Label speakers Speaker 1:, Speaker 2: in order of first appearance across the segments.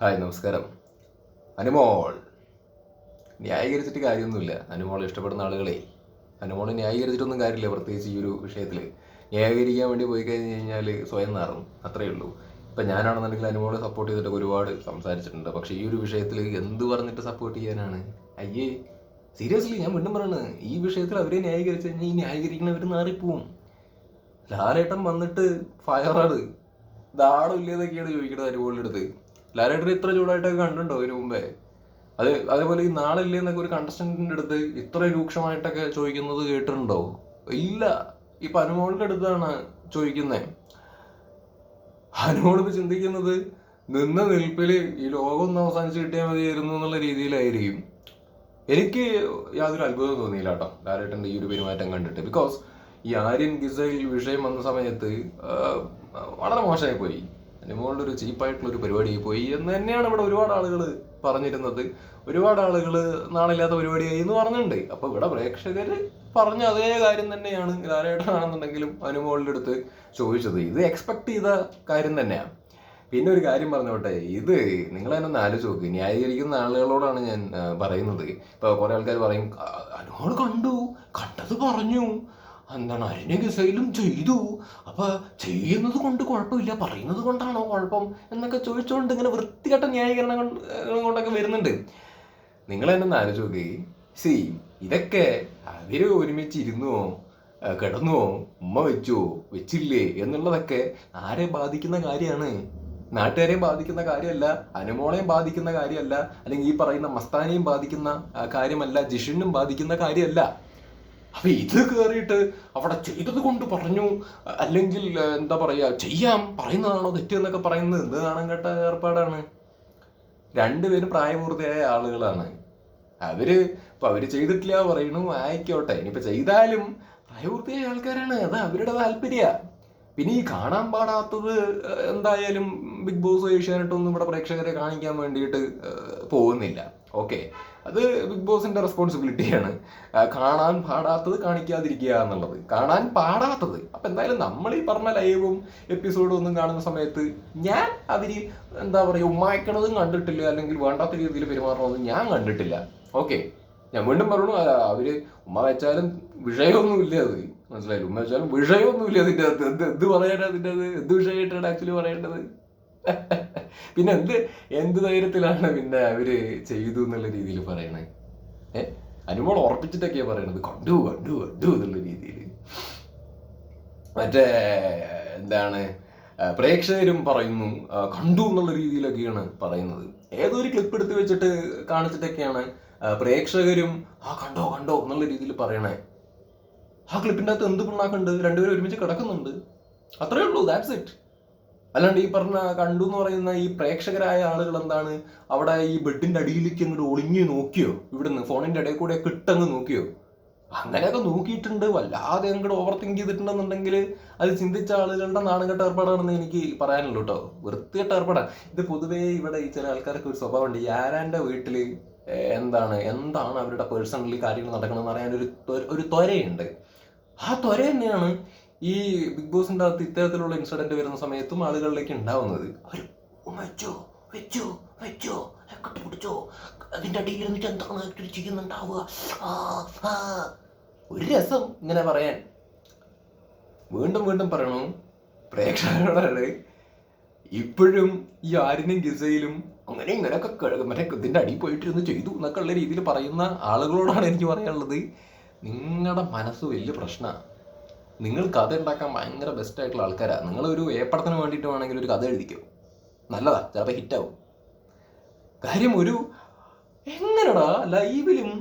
Speaker 1: Hi, നമസ്കാരം. അനുമോൾ ന്യായീകരിച്ചിട്ട് കാര്യമൊന്നുമില്ല. അനുമോളെ ഇഷ്ടപ്പെടുന്ന ആളുകളെ അനുമോളെ ന്യായീകരിച്ചിട്ടൊന്നും കാര്യമില്ല. പ്രത്യേകിച്ച് ഈ ഒരു വിഷയത്തിൽ ന്യായീകരിക്കാൻ വേണ്ടി പോയി കഴിഞ്ഞ് കഴിഞ്ഞാൽ സ്വയം നാറും, അത്രയേ ഉള്ളൂ. ഇപ്പം ഞാനാണെന്നുണ്ടെങ്കിൽ അനുമോളെ സപ്പോർട്ട് ചെയ്തിട്ട് ഒരുപാട് സംസാരിച്ചിട്ടുണ്ട്. പക്ഷേ ഈ ഒരു വിഷയത്തിൽ എന്ത് പറഞ്ഞിട്ട് സപ്പോർട്ട് ചെയ്യാനാണ്? അയ്യേ, സീരിയസ്ലി ഞാൻ വീണ്ടും പറയുന്നത്, ഈ വിഷയത്തിൽ അവരെ ന്യായീകരിച്ച് കഴിഞ്ഞാൽ ഈ ന്യായീകരിക്കുന്നവർ നാറിപ്പോവും. ലാലേട്ടൻ വന്നിട്ട് ഫയറാണ്, ദാടം ഇല്ലേതൊക്കെയാണ് ചോദിക്കുന്നത് അനുമോളുടെ അടുത്ത്. ലാലേട്ടൻ ഇത്ര ചൂടായിട്ടൊക്കെ കണ്ടിട്ടുണ്ടോ ഇതിനു മുമ്പേ? അതേപോലെ ഈ നാളില്ലേ എന്നൊക്കെ ഒരു കണ്ടസ്റ്റന്റിന്റെ അടുത്ത് ഇത്ര രൂക്ഷമായിട്ടൊക്കെ ചോദിക്കുന്നത് കേട്ടിട്ടുണ്ടോ? ഇല്ല. ഇപ്പൊ അനുമോളുടെ അടുത്താണ് ചോദിക്കുന്നത്. അനുമോളിപ്പോ ചിന്തിക്കുന്നത് നിന്ന നിൽപ്പില് ഈ ലോകം ഒന്ന് അവസാനിച്ച് കിട്ടിയാൽ മതിയായിരുന്നു എന്നുള്ള രീതിയിലായിരിക്കും. എനിക്ക് യാതൊരു അത്ഭുതം തോന്നിയില്ല കേട്ടോ ലാലേട്ടന്റെ ഈ ഒരു പെരുമാറ്റം കണ്ടിട്ട്. ബിക്കോസ് ഈ ആര്യൻ ഗിസൈൽ വിഷയം വന്ന സമയത്ത് വളരെ മോശമായി പോയി. അനുമോളുടെ ഒരു ചീപ്പായിട്ടുള്ളൊരു പരിപാടിയായി പോയി എന്ന് തന്നെയാണ് ഇവിടെ ഒരുപാട് ആളുകൾ പറഞ്ഞിരുന്നത്. ഒരുപാട് ആളുകൾ നാളില്ലാത്ത പരിപാടിയായി എന്ന് പറഞ്ഞിട്ടുണ്ട്. അപ്പൊ ഇവിടെ പ്രേക്ഷകർ പറഞ്ഞ അതേ കാര്യം തന്നെയാണ് ലാലേട്ടനാണെന്നുണ്ടെങ്കിലും അനുമോളുടെ അടുത്ത് ചോദിച്ചത്. ഇത് എക്സ്പെക്ട് ചെയ്ത കാര്യം തന്നെയാണ്. പിന്നെ ഒരു കാര്യം പറഞ്ഞോട്ടെ, ഇത് നിങ്ങൾ തന്നെ ഒന്ന് ആലോചിച്ച് നോക്ക്. ന്യായീകരിക്കുന്ന ആളുകളോടാണ് ഞാൻ പറയുന്നത്. ഇപ്പൊ കുറെ ആൾക്കാർ പറയും അനുമോൾ കണ്ടത് പറഞ്ഞു, എന്താണ് അരിനെ ഗിസയിലും ചെയ്തു, അപ്പൊ ചെയ്യുന്നത് കൊണ്ട് കുഴപ്പമില്ല, പറയുന്നത് കൊണ്ടാണോ കുഴപ്പം എന്നൊക്കെ ചോദിച്ചുകൊണ്ട് ഇങ്ങനെ വൃത്തികെട്ട ന്യായീകരണം കൊണ്ടൊക്കെ വരുന്നുണ്ട്. നിങ്ങൾ തന്നെ ഒന്ന് ആലോചിച്ച് നോക്കി. ഇതൊക്കെ അവര് ഒരുമിച്ചിരുന്നുവോ, കിടന്നുവോ, ഉമ്മ വെച്ചോ വെച്ചില്ലേ എന്നുള്ളതൊക്കെ ആരെ ബാധിക്കുന്ന കാര്യമാണ്? നാട്ടുകാരെയും ബാധിക്കുന്ന കാര്യമല്ല, അനുമോളെയും ബാധിക്കുന്ന കാര്യമല്ല, അല്ലെങ്കിൽ ഈ പറയുന്ന മസ്താനെയും ബാധിക്കുന്ന കാര്യമല്ല, ജിഷിനും ബാധിക്കുന്ന കാര്യമല്ല. അപ്പൊ ഇത് കയറിയിട്ട് അവിടെ ചെയ്തത് കൊണ്ട് പറഞ്ഞു, അല്ലെങ്കിൽ എന്താ പറയാ, ചെയ്യാം പറയുന്നതാണോ തെറ്റ് എന്നൊക്കെ പറയുന്നത് എന്ത് നാണം കേട്ട ഏർപ്പാടാണ്. രണ്ടുപേരും പ്രായപൂർത്തിയായ ആളുകളാണ്. അവര് ചെയ്തിട്ടില്ല പറയണു, ആയിക്കോട്ടെ. ഇനിയിപ്പൊ ചെയ്താലും പ്രായപൂർത്തിയായ ആൾക്കാരാണ്, അത് അവരുടെ താല്പര്യ. പിന്നെ ഈ കാണാൻ പാടാത്തത് എന്തായാലും ബിഗ് ബോസ് ഏഷ്യാനെട്ടൊന്നും ഇവിടെ പ്രേക്ഷകരെ കാണിക്കാൻ വേണ്ടിയിട്ട് പോകുന്നില്ല. ഓക്കെ, അത് ബിഗ് ബോസിന്റെ റെസ്പോൺസിബിലിറ്റിയാണ്. കാണാൻ പാടാത്തത് കാണിക്കാതിരിക്കുക എന്നുള്ളത്. കാണാൻ പാടാത്തത് അപ്പൊ എന്തായാലും നമ്മൾ ഈ പറഞ്ഞ ലൈവും എപ്പിസോഡും ഒന്നും കാണുന്ന സമയത്ത് ഞാൻ അവര് എന്താ പറയുക ഉമ്മായിക്കണതും കണ്ടിട്ടില്ല, അല്ലെങ്കിൽ വേണ്ടാത്ത രീതിയിൽ പെരുമാറണമെന്നും ഞാൻ കണ്ടിട്ടില്ല. ഓക്കെ, ഞാൻ വീണ്ടും പറഞ്ഞു, അവര് ഉമ്മ വെച്ചാലും വിഷയമൊന്നുമില്ല. അത് മനസ്സിലായില്ല. ഉമ്മ വെച്ചാലും വിഷയമൊന്നുമില്ല അതിൻ്റെ അകത്ത്. എന്ത് പറയാനാ അതിൻ്റെ അത്? എന്ത് വിഷയമായിട്ടാണ് ആക്ച്വലി പറയേണ്ടത്? പിന്നെ എന്ത് ധൈര്യത്തിലാണ് പിന്നെ അവര് ചെയ്തു എന്നുള്ള രീതിയിൽ പറയണേ? അനുമോൾ ഉറപ്പിച്ചിട്ടൊക്കെയാ പറയണത് കണ്ടു കണ്ടു കണ്ടു എന്നുള്ള രീതിയിൽ. മറ്റേ എന്താണ് പ്രേക്ഷകരും പറയുന്നു കണ്ടു എന്നുള്ള രീതിയിലൊക്കെയാണ് പറയുന്നത്. ഏതൊരു ക്ലിപ്പ് എടുത്ത് വെച്ചിട്ട് കാണിച്ചിട്ടൊക്കെയാണ് പ്രേക്ഷകരും കണ്ടോ കണ്ടോ എന്നുള്ള രീതിയിൽ പറയണേ. ആ ക്ലിപ്പിൻ്റെ അകത്ത് എന്ത് പിണ്ണാക്കുണ്ട്? രണ്ടുപേരും ഒരുമിച്ച് കിടക്കുന്നുണ്ട്, അത്രേ ഉള്ളൂ. That's it. അല്ലാണ്ട് ഈ പറഞ്ഞ കണ്ടു എന്ന് പറയുന്ന ഈ പ്രേക്ഷകരായ ആളുകൾ എന്താണ് അവിടെ ഈ ബെഡിന്റെ അടിയിലേക്ക് അങ്ങോട്ട് ഒളിഞ്ഞു നോക്കിയോ? ഇവിടുന്ന് ഫോണിന്റെ ഇടയിൽ കൂടെ കിട്ടങ്ങ് നോക്കിയോ? അങ്ങനെയൊക്കെ നോക്കിയിട്ടുണ്ട്. വല്ലാതെ അങ്ങോട്ട് ഓവർ തിങ്ക് ചെയ്തിട്ടുണ്ടെന്നുണ്ടെങ്കിൽ അത് ചിന്തിച്ച ആളുകളുടെ നാണംകെട്ട ഏർപ്പാടാണെന്ന് എനിക്ക് പറയാനുള്ളൂ കേട്ടോ. വൃത്തികെട്ട ഏർപ്പാടാണ് ഇത്. പൊതുവേ ഇവിടെ ഈ ചില ആൾക്കാർക്ക് ഒരു സ്വഭാവമുണ്ട്. ഈ ആരാന്റെ വീട്ടിൽ എന്താണ് അവരുടെ പേഴ്സണലി കാര്യങ്ങൾ നടക്കണമെന്ന് അറിയാൻ ഒരു ത്വരയുണ്ട്. ആ ത്വര തന്നെയാണ് ഈ ബിഗ് ബോസിന്റെ അകത്ത് ഇത്തരത്തിലുള്ള ഇൻസിഡന്റ് വരുന്ന സമയത്തും ആളുകളിലേക്ക് ഉണ്ടാവുന്നത്. അവർ വെച്ചോ വെച്ചോ വെച്ചോ കെട്ടിപ്പിടിച്ചോ, അതിന്റെ അടിയിൽ ഇരുന്നിട്ട് എന്താണ് ചെയ്യുന്നുണ്ടാവുക, ഒരു രസം ഇങ്ങനെ പറയാൻ. വീണ്ടും വീണ്ടും പറയണു പ്രേക്ഷകരോടാണ്, ഇപ്പോഴും ഈ ആരിനും ഗിസയിലും അങ്ങനെ ഇങ്ങനെയൊക്കെ മറ്റേ ഇതിന്റെ അടിയിൽ പോയിട്ടിരുന്ന് ചെയ്തു എന്നൊക്കെ ഉള്ള രീതിയിൽ പറയുന്ന ആളുകളോടാണ് എനിക്ക് പറയാനുള്ളത്, നിങ്ങളുടെ മനസ്സ് വലിയ പ്രശ്നമാണ്. നിങ്ങൾ കഥ ഉണ്ടാക്കാൻ ഭയങ്കര ബെസ്റ്റ് ആയിട്ടുള്ള ആൾക്കാരാണ്. നിങ്ങളൊരു ഏപ്പടത്തിന് വേണ്ടിയിട്ട് വേണമെങ്കിൽ ഒരു കഥ എഴുതിക്കോ, നല്ലതാ, ചിലപ്പോൾ ഹിറ്റാവും. കാര്യം എങ്ങനെടാ ലൈവിലും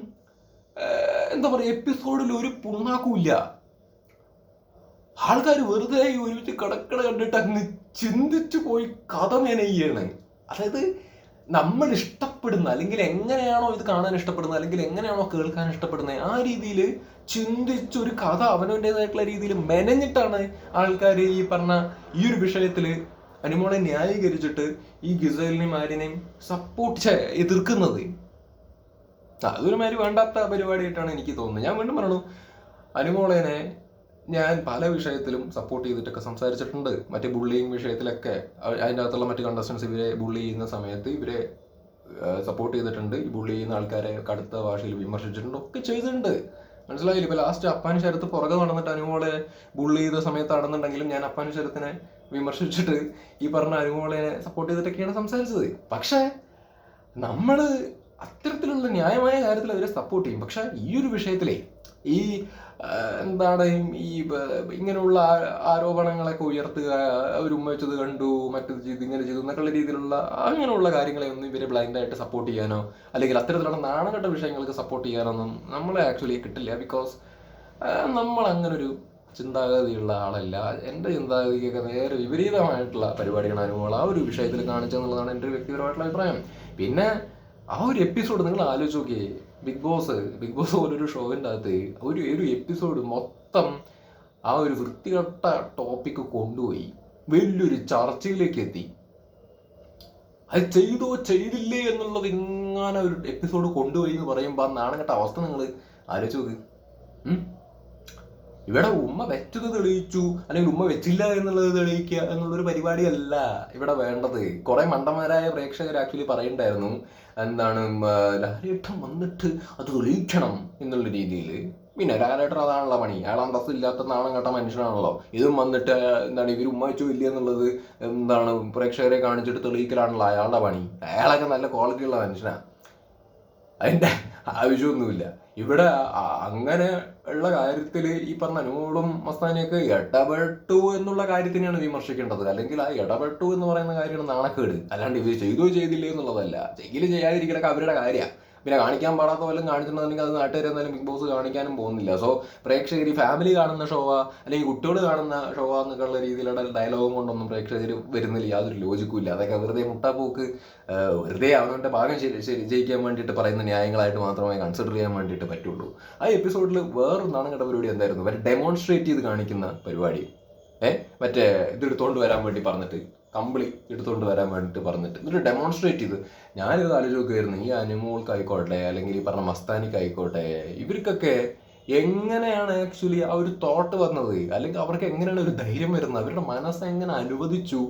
Speaker 1: എന്താ പറയുക എപ്പിസോഡിൽ ഒരു പുണ്ണാക്കൂല്ല. ആൾക്കാർ വെറുതെ ഒരുമിച്ച് കിടക്കട കണ്ടിട്ട് അങ്ങ് ചിന്തിച്ചു പോയി കഥ മെനയാണ്. അതായത് നമ്മൾ ഇഷ്ടപ്പെടുന്ന, അല്ലെങ്കിൽ എങ്ങനെയാണോ ഇത് കാണാൻ ഇഷ്ടപ്പെടുന്നത്, അല്ലെങ്കിൽ എങ്ങനെയാണോ കേൾക്കാൻ ഇഷ്ടപ്പെടുന്നത്, ആ രീതിയിൽ ചിന്തിച്ചൊരു കഥ അവനവൻ്റെതായിട്ടുള്ള രീതിയിൽ മെനഞ്ഞിട്ടാണ് ആൾക്കാർ ഈ പറഞ്ഞ ഈ ഒരു വിഷയത്തിൽ അനുമോളെ ന്യായീകരിച്ചിട്ട് ഈ ഗിസൈലിനെയും ആര്യനെയും സപ്പോർട്ട് എതിർക്കുന്നത്. അതൊരുമാതിരി വേണ്ടാത്ത പരിപാടിയായിട്ടാണ് എനിക്ക് തോന്നുന്നത്. ഞാൻ വീണ്ടും പറയണു, അനുമോളേനെ ഞാൻ പല വിഷയത്തിലും സപ്പോർട്ട് ചെയ്തിട്ടൊക്കെ സംസാരിച്ചിട്ടുണ്ട്. മറ്റേ ബുള്ളിങ് വിഷയത്തിലൊക്കെ അതിൻ്റെ അകത്തുള്ള മറ്റ് കണ്ടസ്റ്റൻസ് ഇവരെ ബുള്ളി ചെയ്യുന്ന സമയത്ത് ഇവരെ സപ്പോർട്ട് ചെയ്തിട്ടുണ്ട്. ഈ ബുള്ളി ചെയ്യുന്ന ആൾക്കാരെ കടുത്ത ഭാഷയിൽ വിമർശിച്ചിട്ടുണ്ട്, ഒക്കെ ചെയ്തിട്ടുണ്ട്. മനസ്സിലായില്ല? ഇപ്പൊ ലാസ്റ്റ് അപ്പാൻ ശരത്ത് പുറകെ നടന്നിട്ട് അനുമോളെ ബുള്ളി ചെയ്ത സമയത്താണെന്നുണ്ടെങ്കിലും ഞാൻ അപ്പാൻ ശരത്തിനെ വിമർശിച്ചിട്ട് ഈ പറഞ്ഞ അനുമോളെ സപ്പോർട്ട് ചെയ്തിട്ടൊക്കെയാണ് സംസാരിച്ചത്. പക്ഷേ നമ്മള് അത്തരത്തിലുള്ള ന്യായമായ കാര്യത്തിൽ അവരെ സപ്പോർട്ട് ചെയ്യും. പക്ഷെ ഈ ഒരു വിഷയത്തിലേ ഈ എന്താണ് ഈ ഇങ്ങനെയുള്ള ആരോപണങ്ങളൊക്കെ ഉയർത്തുക, അവർ ഉമ്മ വെച്ചത് കണ്ടു, മറ്റത് ചെയ്തു, ഇങ്ങനെ ചെയ്തു എന്നൊക്കെയുള്ള രീതിയിലുള്ള അങ്ങനെയുള്ള കാര്യങ്ങളെ ഒന്നും ഇവരെ ബ്ലൈൻഡായിട്ട് സപ്പോർട്ട് ചെയ്യാനോ അല്ലെങ്കിൽ അത്തരത്തിലുള്ള നാണകെട്ട വിഷയങ്ങൾക്ക് സപ്പോർട്ട് ചെയ്യാനൊന്നും നമ്മളെ ആക്ച്വലി കിട്ടില്ല. ബിക്കോസ് നമ്മൾ അങ്ങനൊരു ചിന്താഗതിയുള്ള ആളല്ല. എൻ്റെ ചിന്താഗതിക്കൊക്കെ നേരെ വിപരീതമായിട്ടുള്ള പരിപാടികളാണ് അനുഭവങ്ങൾ ആ ഒരു വിഷയത്തിൽ കാണിച്ചതെന്നുള്ളതാണ് എൻ്റെ ഒരു വ്യക്തിപരമായിട്ടുള്ള അഭിപ്രായം. പിന്നെ ആ ഒരു എപ്പിസോഡ് നിങ്ങൾ ആലോചിച്ച് നോക്കിയേ, ബിഗ് ബോസ് പോലൊരു ഷോവിൻ്റെ അകത്ത് ഒരു എപ്പിസോഡ് മൊത്തം ആ ഒരു വൃത്തികെട്ട ടോപ്പിക്ക് കൊണ്ടുപോയി വലിയൊരു ചർച്ചയിലേക്ക് എത്തി. അത് ചെയ്തോ ചെയ്തില്ലേ എന്നുള്ളത് ഇങ്ങനെ ഒരു എപ്പിസോഡ് കൊണ്ടുപോയി എന്ന് പറയുമ്പോൾ ആ നാണംകെട്ട അവസ്ഥ നിങ്ങൾ ആലോചിച്ച് നോക്ക്. ഇവിടെ ഉമ്മ വെച്ചത് തെളിയിച്ചു അല്ലെങ്കിൽ ഉമ്മ വെച്ചില്ല എന്നുള്ളത് തെളിയിക്കുക എന്നുള്ളൊരു പരിപാടിയല്ല ഇവിടെ വേണ്ടത്. കുറെ മണ്ടന്മാരായ പ്രേക്ഷകർ ആക്ച്വലി പറയുണ്ടായിരുന്നു, എന്താണ് ലാലേട്ടൻ വന്നിട്ട് അത് തെളിയിക്കണം എന്നുള്ള രീതിയിൽ. പിന്നെ ലാലേട്ടൻ അതാണല്ലോ പണി, അയാൾ അന്തസ്സില്ലാത്ത നാണം കേട്ട മനുഷ്യനാണല്ലോ. ഇതും വന്നിട്ട് എന്താണ് ഇവർ ഉമ്മ വെച്ചോ ഇല്ല എന്നുള്ളത് എന്താണ് പ്രേക്ഷകരെ കാണിച്ചിട്ട് തെളിയിക്കലാണല്ലോ അയാളുടെ പണി. അയാളൊക്കെ നല്ല ക്വാളിറ്റിയുള്ള മനുഷ്യനാണ്, അതിൻ്റെ ആവശ്യമൊന്നുമില്ല. ഇവിടെ അങ്ങനെ ഉള്ള കാര്യത്തിൽ ഈ പറഞ്ഞ അനുമോളും മസ്താനിയൊക്കെ ഇടപെട്ടു എന്നുള്ള കാര്യത്തിനെയാണ് വിമർശിക്കേണ്ടത്. അല്ലെങ്കിൽ ആ ഇടപെട്ടു എന്ന് പറയുന്ന കാര്യമാണ് നാണക്കേട്. അല്ലാണ്ട് ഇവർ ചെയ്തോ ചെയ്തില്ലേ എന്നുള്ളതല്ല. ചെയ്യാതിരിക്കലൊക്കെ അവരുടെ കാര്യമാണ്. പിന്നെ കാണിക്കാൻ പാടാത്ത വല്ലതും കാണിച്ചിട്ടുണ്ടെങ്കിൽ അത് നാട്ടുകാർ എന്തായാലും ബിഗ് ബോസ് കാണിക്കാനും പോകുന്നില്ല. സോ പ്രേക്ഷകർ ഫാമിലി കാണുന്ന ഷോവാ അല്ലെങ്കിൽ കുട്ടികൾ കാണുന്ന ഷോവാ എന്നൊക്കെയുള്ള രീതിയിലുള്ള ഡയലോഗും കൊണ്ടൊന്നും പ്രേക്ഷകർ വരുന്നില്ല. യാതൊരു ലോജിക്കും ഇല്ല. അതൊക്കെ വെറുതെ മുട്ടാപ്പോക്ക്, വെറുതെ അവനവൻ്റെ ഭാഗം ജയിക്കാൻ വേണ്ടിയിട്ട് പറയുന്ന ന്യായങ്ങളായിട്ട് മാത്രമേ കൺസിഡർ ചെയ്യാൻ വേണ്ടിയിട്ട് പറ്റുള്ളൂ. ആ എപ്പിസോഡിൽ വേറൊന്നാണ് കേട്ട പരിപാടി എന്തായിരുന്നു, മറ്റേ ഡെമോൺസ്ട്രേറ്റ് ചെയ്ത് കാണിക്കുന്ന പരിപാടി. മറ്റേ ഇതെടുത്തോണ്ട് വരാൻ വേണ്ടി പറഞ്ഞിട്ട്, കമ്പിളി എടുത്തുകൊണ്ട് വരാൻ വേണ്ടിയിട്ട് പറഞ്ഞിട്ട് എന്നിട്ട് ഡെമോൺസ്ട്രേറ്റ് ചെയ്ത്. ഞാനിത് ആലോചിച്ച് നോക്കുമായിരുന്നു, ഈ അനുമോൾക്കായിക്കോട്ടെ അല്ലെങ്കിൽ ഈ പറഞ്ഞ മസ്താനിക്കായിക്കോട്ടെ, ഇവർക്കൊക്കെ എങ്ങനെയാണ് ആക്ച്വലി ആ ഒരു തോട്ട് വന്നത്, അല്ലെങ്കിൽ അവർക്ക് എങ്ങനെയാണ് ഒരു ധൈര്യം വരുന്നത്, അവരുടെ മനസ്സ് എങ്ങനെ അനുവദിച്ചു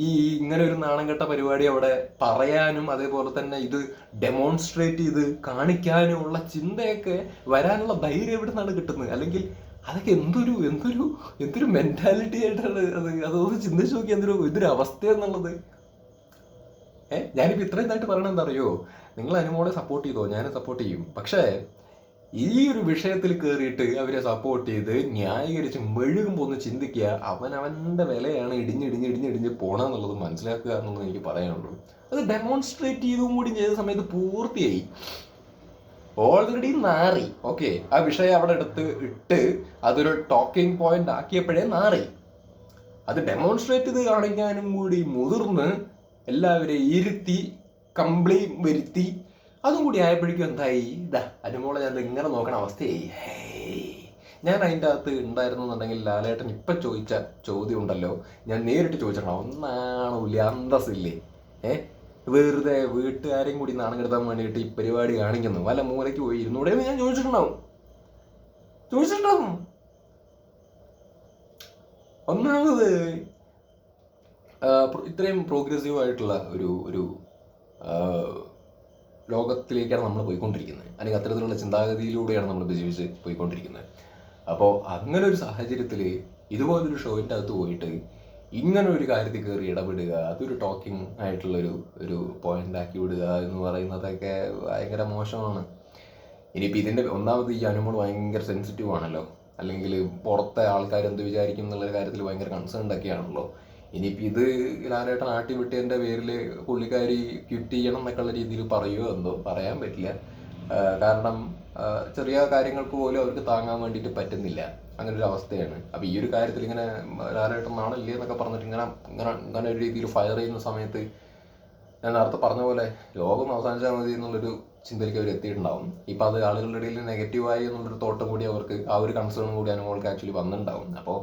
Speaker 1: ഈ ഇങ്ങനെ ഒരു നാണം കെട്ട പരിപാടി അവിടെ പറയാനും അതേപോലെ തന്നെ ഇത് ഡെമോൺസ്ട്രേറ്റ് ചെയ്ത് കാണിക്കാനുമുള്ള ചിന്തയൊക്കെ വരാനുള്ള ധൈര്യം എവിടെ നിന്നാണ് കിട്ടുന്നത്? അല്ലെങ്കിൽ അതൊക്കെ എന്തൊരു മെന്റാലിറ്റി ആയിട്ടാണ് അതൊന്ന് ചിന്തിച്ചു നോക്കി, എന്തൊരു അവസ്ഥ എന്നുള്ളത്. ഞാനിപ്പോൾ ഇത്രയും ഇതായിട്ട് പറയണത് എന്താ അറിയോ, നിങ്ങൾ അനുമോളെ സപ്പോർട്ട് ചെയ്തോ, ഞാനും സപ്പോർട്ട് ചെയ്യും. പക്ഷേ ഈ ഒരു വിഷയത്തിൽ കയറിയിട്ട് അവരെ സപ്പോർട്ട് ചെയ്ത് ന്യായീകരിച്ച് മെഴുകുമ്പോൾ ഒന്ന് ചിന്തിക്കുക, അവനവൻ്റെ വിലയാണ് ഇടിഞ്ഞ് പോണെന്നുള്ളത് മനസ്സിലാക്കുക എന്നുള്ളത് എനിക്ക് പറയാനുള്ളൂ. അത് ഡെമോൺസ്ട്രേറ്റ് ചെയ്തും കൂടി ചെയ്ത സമയത്ത് പൂർത്തിയായി, ഓൾറെഡി നാറി. ഓക്കെ, ആ വിഷയം അവിടെ ഇട്ട് അതൊരു ടോക്കിംഗ് പോയിന്റ് ആക്കിയപ്പോഴേ നാറി. അത് ഡെമോൺസ്ട്രേറ്റ് ചെയ്ത് കാണിക്കാനും കൂടി മുതിർന്ന് എല്ലാവരെയും ഇരുത്തി കംപ്ലീറ്റ് വരുത്തി അതും കൂടി ആയപ്പോഴേക്കും എന്തായി, അനുമോളെ ഞാൻ ഇങ്ങനെ നോക്കണ അവസ്ഥയായി. ഞാൻ അതിൻ്റെ അകത്ത് ഉണ്ടായിരുന്നു എന്നുണ്ടെങ്കിൽ ലാലേട്ടൻ ഇപ്പം ചോദിച്ച ചോദ്യം ഉണ്ടല്ലോ, ഞാൻ നേരിട്ട് ചോദിച്ചിട്ടുണ്ടാവും. ഒന്നാണില്ല, അന്തസ്സില്ലേ? വെറുതെ വീട്ടുകാരെയും കൂടി നാണം കെടുത്താൻ വേണ്ടിയിട്ട് ഈ പരിപാടി കാണിക്കുന്നു, വല്ല മൂലയ്ക്ക് പോയി ഇരുന്നൂടെ ഞാൻ ചോദിച്ചിട്ടുണ്ടാവും. ഒന്നാമത് ഇത്രയും പ്രോഗ്രസീവ് ആയിട്ടുള്ള ഒരു ലോകത്തിലേക്കാണ് നമ്മൾ പോയിക്കൊണ്ടിരിക്കുന്നത്, അല്ലെങ്കിൽ അത്തരത്തിലുള്ള ചിന്താഗതിയിലൂടെയാണ് നമ്മൾ ജീവിച്ച് പോയിക്കൊണ്ടിരിക്കുന്നത്. അപ്പോൾ അങ്ങനെ ഒരു സാഹചര്യത്തിൽ ഇതുപോലൊരു ഷോയിൻ്റെ അകത്ത് പോയിട്ട് ഇങ്ങനെ ഒരു കാര്യത്തിൽ കയറി ഇടപെടുക, അതൊരു ടോക്കിംഗ് ആയിട്ടുള്ളൊരു പോയിന്റ് ആക്കി വിടുക എന്ന് പറയുന്നതൊക്കെ ഭയങ്കര മോശമാണ്. ഇനിയിപ്പോൾ ഇതിൻ്റെ ഒന്നാമത് ഈ അനുമോൾ ഭയങ്കര സെൻസിറ്റീവ് ആണല്ലോ, അല്ലെങ്കിൽ പുറത്തെ ആൾക്കാർ എന്ത് വിചാരിക്കും എന്നുള്ള കാര്യത്തിൽ ഭയങ്കര കൺസേൺഡ് ഒക്കെയാണല്ലോ. ഇനിയിപ്പോൾ ഇത് ലാലേട്ടൻ ആട്ടി വിട്ടതിൻ്റെ പേരിൽ പുള്ളിക്കാരി ക്വിറ്റ് ചെയ്യണം എന്നൊക്കെയുള്ള രീതിയിൽ പറയുമോ എന്തോ പറയാൻ പറ്റില്ല. കാരണം ചെറിയ കാര്യങ്ങൾക്ക് പോലും അവർക്ക് താങ്ങാൻ വേണ്ടിയിട്ട് പറ്റുന്നില്ല, അങ്ങനെ ഒരു അവസ്ഥയാണ്. അപ്പോൾ ഈ ഒരു കാര്യത്തിൽ ഇങ്ങനെ ലാലേട്ടൻ നാണില്ലേ എന്നൊക്കെ പറഞ്ഞിട്ട് ഇങ്ങനെ ഒരു രീതിയിൽ ഫയർ ചെയ്യുന്ന സമയത്ത് ഞാൻ നേരത്തെ പറഞ്ഞ പോലെ ലോകം അവസാനിച്ചാൽ മതി എന്നുള്ളൊരു ചിന്തയിലേക്ക് അവർ എത്തിയിട്ടുണ്ടാവും. ഇപ്പം അത് ആളുകളുടെ ഇടയിൽ നെഗറ്റീവായി എന്നുള്ളൊരു തോട്ടം കൂടി അവർക്ക്, ആ ഒരു കൺസേണും കൂടി അനുമോൾക്ക് ആക്ച്വലി വന്നിട്ടുണ്ടാവും. അപ്പോൾ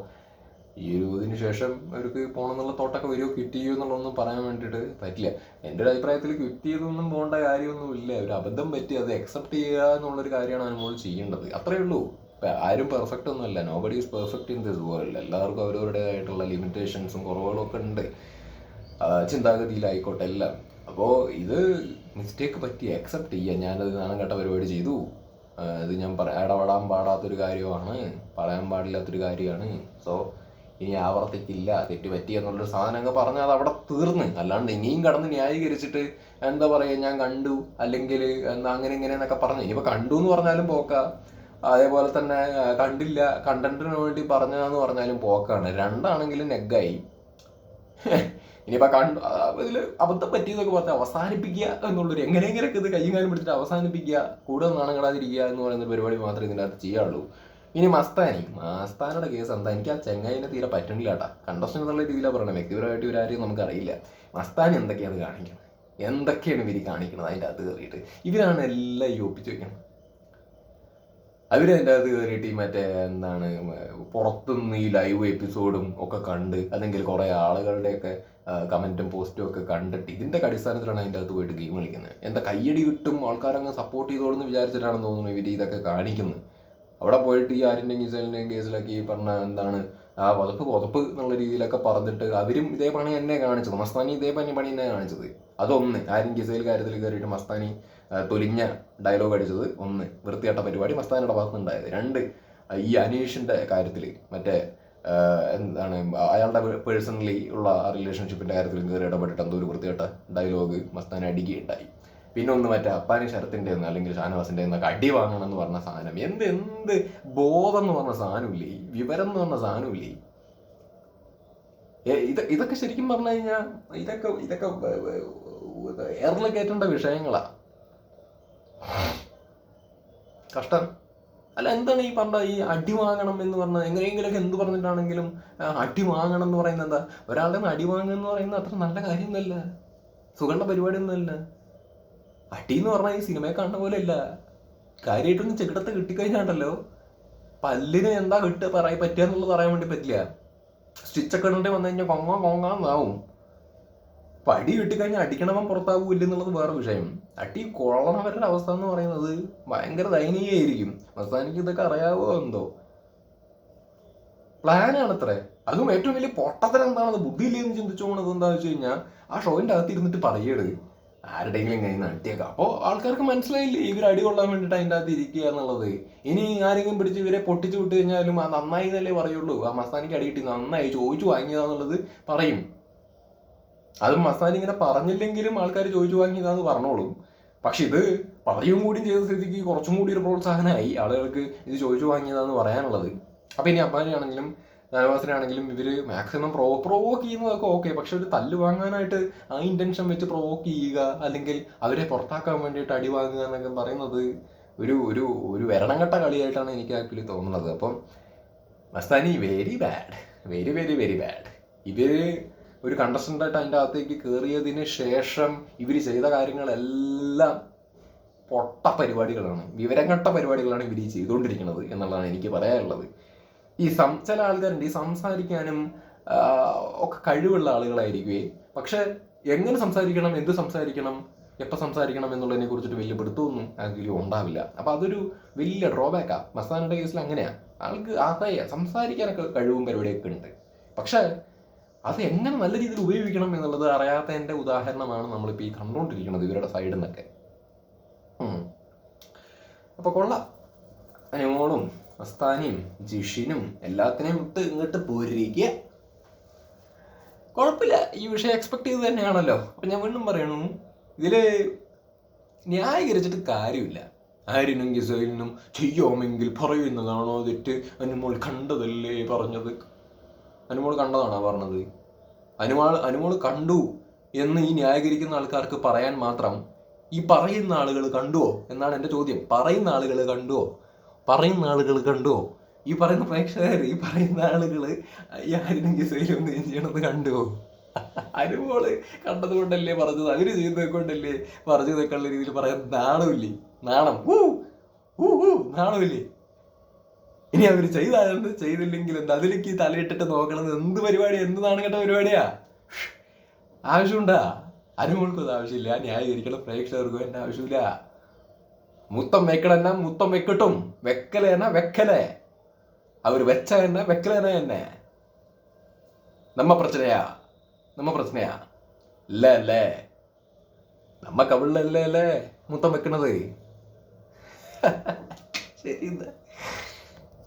Speaker 1: ഈ ഒരു ഇതിന് ശേഷം അവർക്ക് പോകണമെന്നുള്ള തോട്ടൊക്കെ വരുമോ, ക്വിറ്റ് ചെയ്യുമോ എന്നുള്ളതൊന്നും പറയാൻ വേണ്ടിയിട്ട് പറ്റില്ല. എൻ്റെ ഒരു അഭിപ്രായത്തിൽ ക്വിറ്റ് ചെയ്തൊന്നും പോകേണ്ട കാര്യമൊന്നുമില്ല. ഒരു അബദ്ധം പറ്റി അത് അക്സെപ്റ്റ് ചെയ്യുക എന്നുള്ളൊരു കാര്യമാണ് അനുമോൾ ചെയ്യേണ്ടത്, അത്രയേ ഉള്ളൂ. ആരും പെർഫെക്റ്റ് ഒന്നുമല്ല, nobody is perfect in this world. എല്ലാവർക്കും അവരവരുടേതായിട്ടുള്ള ലിമിറ്റേഷൻസും കുറവുകളും ഒക്കെ ഉണ്ട്, ചിന്താഗതിയിലായിക്കോട്ടെ എല്ലാം. അപ്പോൾ ഇത് മിസ്റ്റേക്ക് പറ്റി അക്സെപ്റ്റ് ചെയ്യുക, ഞാനത് നാണം കേട്ട പരിപാടി ചെയ്തു, ഇത് ഞാൻ ഇടപെടാൻ പാടാത്തൊരു കാര്യമാണ്, പറയാൻ പാടില്ലാത്തൊരു കാര്യമാണ്, സോ ഇനി ആവർത്തിക്കില്ല, തെറ്റ് പറ്റി എന്നുള്ളൊരു സാധനമൊക്കെ പറഞ്ഞാൽ അത് അവിടെ തീർന്ന്. അല്ലാണ്ട് ഇനിയും കടന്ന് ന്യായീകരിച്ചിട്ട് എന്താ പറയുക, ഞാൻ കണ്ടു അല്ലെങ്കിൽ എന്താ അങ്ങനെ ഇങ്ങനെ എന്നൊക്കെ പറഞ്ഞു. ഇനിയിപ്പോൾ കണ്ടു എന്ന് പറഞ്ഞാലും പോക്ക, അതേപോലെ തന്നെ കണ്ടില്ല കണ്ടന്റിന് വേണ്ടി പറഞ്ഞതെന്ന് പറഞ്ഞാലും പോക്കാണ്. രണ്ടാണെങ്കിലും നെഗായി. ഇനിയിപ്പോൾ ഇതിൽ അബദ്ധം പറ്റിയതൊക്കെ പറഞ്ഞ് അവസാനിപ്പിക്കുക എന്നുള്ളൊരു എങ്ങനെയെങ്കിലൊക്കെ ഇത് കൈകാര്യം പിടിച്ചിട്ട് അവസാനിപ്പിക്കുക, കൂടുതൽ നാണങ്ങളാതിരിക്കുക എന്ന് പറയുന്ന പരിപാടി മാത്രമേ ഇതിൻ്റെ അകത്ത് ചെയ്യാറുള്ളൂ. ഇനി മസ്താനയുടെ കേസ് എന്താ, എനിക്ക് ആ ചെങ്ങായിനെ തീരെ പറ്റണില്ല കേട്ടാ. കണ്ടസ്റ്റൻ എന്നുള്ള രീതിയിലാണ് പറയണത്, വ്യക്തിപരമായിട്ട് ഇവരാരെയും നമുക്കറിയില്ല. മസ്താൻ എന്തൊക്കെയാണ് കാണിക്കുന്നത്, എന്തൊക്കെയാണ് ഇവർ കാണിക്കുന്നത് അതിൻ്റെ അകത്ത് കയറിയിട്ട്. ഇവരാണ് എല്ലാം ഈ ഒപ്പിച്ച് വെക്കുന്നത്. അവരതിൻ്റെ അകത്ത് കയറിയിട്ട് മറ്റേ എന്താണ് പുറത്തുനിന്ന് ഈ ലൈവ് എപ്പിസോഡും ഒക്കെ കണ്ട്, അല്ലെങ്കിൽ കുറേ ആളുകളുടെയൊക്കെ കമൻറ്റും പോസ്റ്റും ഒക്കെ കണ്ടിട്ട് ഇതിൻ്റെ അടിസ്ഥാനത്തിലാണ് അതിൻ്റെ അകത്ത് പോയിട്ട് ഗെയിം കളിക്കുന്നത്. എന്താ കയ്യടി കിട്ടും, ആൾക്കാരങ്ങ് സപ്പോർട്ട് ചെയ്തോളെന്ന് വിചാരിച്ചിട്ടാണെന്ന് തോന്നുന്നു ഇവർ ഇതൊക്കെ കാണിക്കുന്നത്. അവിടെ പോയിട്ട് ഈ ആരിൻ്റെയും ഗിസലിൻ്റെയും കേസിലൊക്കെ ഈ പറഞ്ഞ എന്താണ് ആ പുതപ്പ് എന്നുള്ള രീതിയിലൊക്കെ പറഞ്ഞിട്ട് അവരും ഇതേ പണി തന്നെ കാണിച്ചത്, മസ്താനി ഇതേ പണി തന്നെ കാണിച്ചത്. അതൊന്ന് ആരും ഗിസൈൽ കാര്യത്തിൽ കയറിയിട്ട് മസ്താനി തൊലിഞ്ഞ ഡയലോഗ് അടിച്ചത്, ഒന്ന് വൃത്തിയായിട്ട പരിപാടി മസ്താനിയുടെ ഭാഗത്തുനിന്നുണ്ടായത്. രണ്ട്, ഈ അനീഷിൻ്റെ കാര്യത്തിൽ മറ്റേ എന്താണ് അയാളുടെ പേഴ്സണലി ഉള്ള റിലേഷൻഷിപ്പിൻ്റെ കാര്യത്തിൽ കയറി ഇടപെട്ടിട്ട് എന്തോ ഒരു വൃത്തിയായിട്ട ഡയലോഗ് മസ്താനി അടിക്കുകയുണ്ടായി. പിന്നെ ഒന്ന് മറ്റേ അപ്പാനി ശരത്തിൻ്റെ അല്ലെങ്കിൽ ഷാനവാസിൻ്റെ എന്നൊക്കെ അടി വാങ്ങണം എന്ന് പറഞ്ഞ സാധനം, എന്ത് ബോധം എന്ന് പറഞ്ഞ സാധനമില്ലേ, വിവരം എന്ന് പറഞ്ഞ സാധനമില്ലേ. ഇതൊക്കെ ശരിക്കും പറഞ്ഞു കഴിഞ്ഞാൽ ഇതൊക്കെ എയറിൽ കയറ്റേണ്ട വിഷയങ്ങളാ. കഷ്ടം. അല്ല എന്താണ് ഈ പറഞ്ഞ ഈ അടി വാങ്ങണം എന്ന് പറഞ്ഞാൽ, എങ്ങനെയെങ്കിലൊക്കെ എന്ത് പറഞ്ഞിട്ടാണെങ്കിലും അടി വാങ്ങണം എന്ന് പറയുന്നത് എന്താ? ഒരാളുടെ അടി വാങ്ങുക എന്ന് പറയുന്നത് അത്ര നല്ല കാര്യമൊന്നുമല്ല, സുഖമുള്ള പരിപാടിയൊന്നുമല്ല. അടി എന്ന് പറഞ്ഞാൽ ഈ സിനിമയെ കാണുന്ന പോലെ അല്ല. കാര്യമായിട്ടൊന്നും ചെകിടത്ത് കിട്ടിക്കഴിഞ്ഞാണ്ടല്ലോ പല്ലിന് എന്താ പറ്റുക എന്നുള്ളത് പറയാൻ വേണ്ടി പറ്റില്ല. സ്റ്റിച്ചൊക്കെ ഇടേണ്ടി വന്നു കഴിഞ്ഞാൽ കൊങ്ങാന്നാവും. അടി കിട്ടിക്കഴിഞ്ഞാൽ അടിക്കണവൻ പുറത്താവൂല്ല എന്നുള്ളത് വേറെ വിഷയം. അടി കൊള്ളണവരുടെ അവസ്ഥ എന്ന് പറയുന്നത് ഭയങ്കര ദയനീയമായിരിക്കും. മസ്താനിക്ക് ഇതൊക്കെ അറിയാവോ എന്തോ, പ്ലാനാണത്രേ. അതും ഏറ്റവും വലിയ പൊട്ടത്തരം എന്താണത്, ബുദ്ധിയില്ലെന്ന് ചിന്തിച്ചു പോകണത് എന്താണെന്ന് വെച്ച് കഴിഞ്ഞാൽ ആ ഷോയിൻ്റെ അകത്ത് ഇരുന്നിട്ട് പറയരുത് ആരുടെയെങ്കിലും കഴിഞ്ഞ് അടിയേക്കാം. അപ്പോൾ ആൾക്കാർക്ക് മനസ്സിലായില്ലേ ഇവർ അടി കൊള്ളാൻ വേണ്ടിയിട്ട് അതിൻ്റെ അകത്ത് ഇരിക്കുക എന്നുള്ളത്. ഇനി ആരെങ്കിലും പിടിച്ച് ഇവരെ പൊട്ടിച്ചു വിട്ട് കഴിഞ്ഞാലും ആ നന്നായി എന്നല്ലേ പറയുള്ളൂ. ആ മസ്താനിക്ക് അടി കിട്ടി നന്നായി ചോദിച്ചു വാങ്ങിയതാന്നുള്ളത് പറയും. അതും മസ്താനി ഇങ്ങനെ പറഞ്ഞില്ലെങ്കിലും ആൾക്കാർ ചോദിച്ചു വാങ്ങിയതാന്ന് പറഞ്ഞോളും. പക്ഷെ ഇത് പറയും കൂടി ചെയ്ത സ്ഥിതിക്ക് കുറച്ചും കൂടി ഒരു പ്രോത്സാഹനമായി ആളുകൾക്ക് ഇത് ചോദിച്ചു വാങ്ങിയതാന്ന് പറയാനുള്ളത്. അപ്പം ഇനി അപ്പാനാണെങ്കിലും ഷാനവാസിനാണെങ്കിലും ഇവർ മാക്സിമം പ്രൊവോക്ക് ചെയ്യുന്നതൊക്കെ ഓക്കെ. പക്ഷെ ഒരു തല്ല് വാങ്ങാനായിട്ട് ആ ഇൻറ്റൻഷൻ വെച്ച് പ്രൊവോക്ക് ചെയ്യുക, അല്ലെങ്കിൽ അവരെ പുറത്താക്കാൻ വേണ്ടിയിട്ട് അടി വാങ്ങുക എന്നൊക്കെ പറയുന്നത് ഒരു ഒരു ഒരു വരണംകെട്ട കളിയായിട്ടാണ് എനിക്ക് ആക്ച്വലി തോന്നുന്നത്. അപ്പം Mastani very bad, very very very bad. ഇവർ ഒരു കണ്ടസ്റ്റൻ്റായിട്ട് അതിൻ്റെ അകത്തേക്ക് കയറിയതിന് ശേഷം ഇവർ ചെയ്ത കാര്യങ്ങളെല്ലാം പൊട്ട പരിപാടികളാണ്, വിവരംകെട്ട പരിപാടികളാണ് ഇവർ ചെയ്തുകൊണ്ടിരിക്കുന്നത് എന്നുള്ളതാണ് എനിക്ക് പറയാനുള്ളത്. ചില ആൾക്കാരുണ്ട് ഈ സംസാരിക്കാനും ഒക്കെ കഴിവുള്ള ആളുകളായിരിക്കുമേ, പക്ഷെ എങ്ങനെ സംസാരിക്കണം, എന്ത് സംസാരിക്കണം, എപ്പോൾ സംസാരിക്കണം എന്നുള്ളതിനെ കുറിച്ചിട്ട് വലിയ പിടുത്തമൊന്നും ആക്ച്വലി ഉണ്ടാവില്ല. അപ്പം അതൊരു വലിയ ഡ്രോബാക്കാണ്. മസ്താനിയുടെ കേസിൽ അങ്ങനെയാണ്. ആൾക്ക് സംസാരിക്കാനൊക്കെ കഴിവും പരിപാടിയൊക്കെ ഉണ്ട്, പക്ഷെ അത് എങ്ങനെ നല്ല രീതിയിൽ ഉപയോഗിക്കണം എന്നുള്ളത് അറിയാത്തതിൻ്റെ ഉദാഹരണമാണ് നമ്മളിപ്പോൾ ഈ കണ്ടുകൊണ്ടിരിക്കുന്നത് ഇവരുടെ സൈഡിൽ നിന്നൊക്കെ. അപ്പോൾ കൊള്ളാം, അനുമോളും മസ്താനിയും ജിഷിനും എല്ലാത്തിനെയും വിട്ട് ഇങ്ങോട്ട് പോരിക്കുക. കുഴപ്പമില്ല, ഈ വിഷയം എക്സ്പെക്ട് ചെയ്ത് തന്നെയാണല്ലോ. അപ്പം ഞാൻ വീണ്ടും പറയണു, ഇതിൽ ന്യായീകരിച്ചിട്ട് കാര്യമില്ല. ആരിനും ഗിസൈലിനും ചെയ്യാമെങ്കിൽ പറയുന്നതാണോ തെറ്റ്? അനുമോൾ കണ്ടതല്ലേ പറഞ്ഞത്? അനുമോൾ കണ്ടതാണോ പറഞ്ഞത്? അനുമോൾ കണ്ടു എന്ന് ഈ ന്യായീകരിക്കുന്ന ആൾക്കാർക്ക് പറയാൻ മാത്രം ഈ പറയുന്ന ആളുകൾ കണ്ടുവോ എന്നാണ് എൻ്റെ ചോദ്യം. പറയുന്ന ആളുകൾ കണ്ടുവോ? ഈ പറയുന്ന പ്രേക്ഷകർ, ഈ പറയുന്ന ആളുകൾ ഈ ആരിനും ഗിസൈലും ചെയ്യണത് കണ്ടുവോ? അനുമോള് കണ്ടത് കൊണ്ടല്ലേ പറഞ്ഞത്, അവര് ചെയ്തത് കൊണ്ടല്ലേ പറഞ്ഞതൊക്കെ ഉള്ള രീതിയിൽ പറയാൻ നാണമില്ലേ? നാണമില്ലേ? ഇനി അവർ ചെയ്താലെന്ത്, ചെയ്തില്ലെങ്കിൽ എന്ത്, അതിലേക്ക് തലയിട്ടിട്ട് നോക്കണത് എന്ത് പരിപാടിയാ, എന്ത് നാണംകെട്ട പരിപാടിയാ? ആവശ്യമുണ്ടാ? അനുമോൾക്കും അത് ആവശ്യമില്ല, ന്യായീകരിക്കണം പ്രേക്ഷകർക്കും എൻ്റെ ആവശ്യമില്ല. முத்தம் வைக்கலன்னா முத்தம் வைக்கட்டும், வைக்கலைன்னா வைக்கலை. அவர் வச்சா என்ன, வைக்கலைன்னா என்ன? நம்ம பிரச்சனையா? இல்ல நம்ம கவிழ்ல இல்ல முத்தம் வைக்கണത്. ശരി.